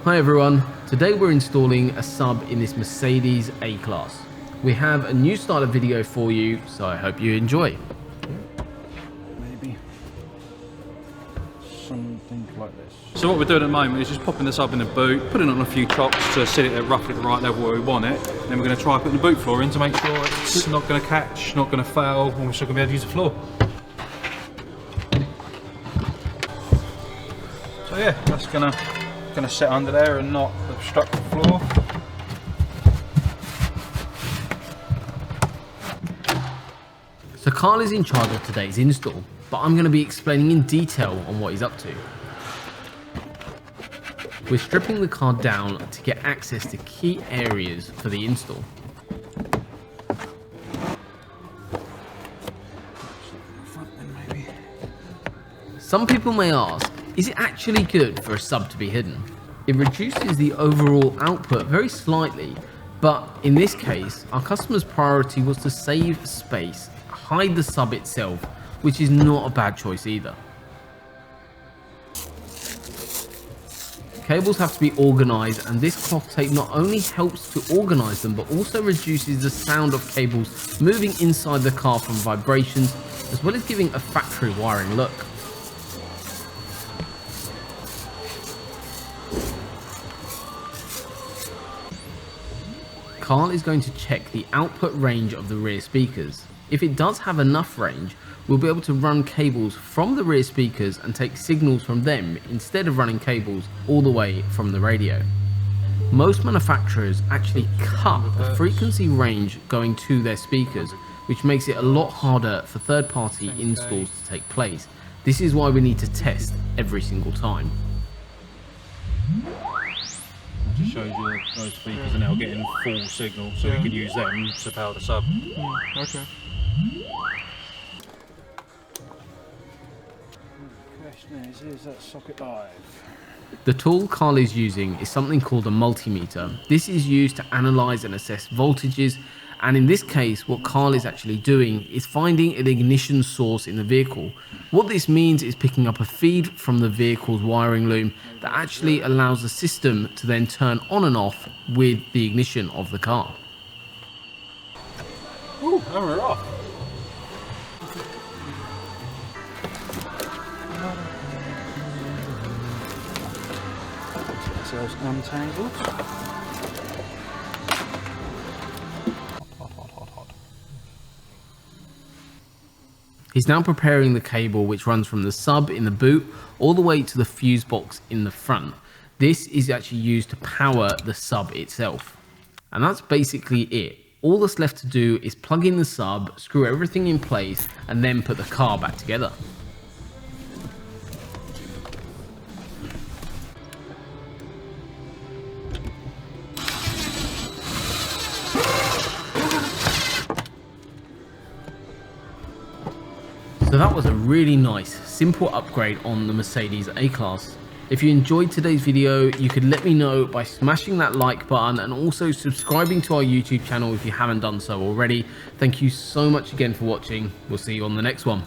Hi everyone, today we're installing a sub in this Mercedes A-Class. We have a new starter video for you, so I hope you enjoy. Maybe something like this. So what we're doing at the moment is just popping the sub in the boot, putting it on a few chocks to sit it at roughly the right level where we want it. Then we're going to try putting the boot floor in to make sure it's not going to catch, not going to fail, and we're still going to be able to use the floor. So yeah, that's going to sit under there and not obstruct the floor. So Carl is in charge of today's install, but I'm going to be explaining in detail on what he's up to. We're stripping the car down to get access to key areas for the install. Some people may ask, is it actually good for a sub to be hidden? It reduces the overall output very slightly, but in this case, our customer's priority was to save space, hide the sub itself, which is not a bad choice either. Cables have to be organized, and this cloth tape not only helps to organize them, but also reduces the sound of cables moving inside the car from vibrations, as well as giving a factory wiring look. Carl is going to check the output range of the rear speakers. If it does have enough range, we'll be able to run cables from the rear speakers and take signals from them instead of running cables all the way from the radio. Most manufacturers actually cut the frequency range going to their speakers, which makes it a lot harder for third-party installs to take place. This is why we need to test every single time. Just shows you those speakers are now getting full signal, so we can use them to power the sub. Okay. Question is that socket live? The tool Carl is using is something called a multimeter. This is used to analyze and assess voltages, and in this case what Carl is actually doing is finding an ignition source in the vehicle. What this means is picking up a feed from the vehicle's wiring loom that actually allows the system to then turn on and off with the ignition of the car. Ooh, and we're off. Ourselves untangled. Hot. He's now preparing the cable which runs from the sub in the boot all the way to the fuse box in the front. This is actually used to power the sub itself. And that's basically it. All that's left to do is plug in the sub, screw everything in place, and then put the car back together. So that was a really nice, simple upgrade on the Mercedes A-Class. If you enjoyed today's video, you could let me know by smashing that like button and also subscribing to our YouTube channel if you haven't done so already. Thank you so much again for watching. We'll see you on the next one.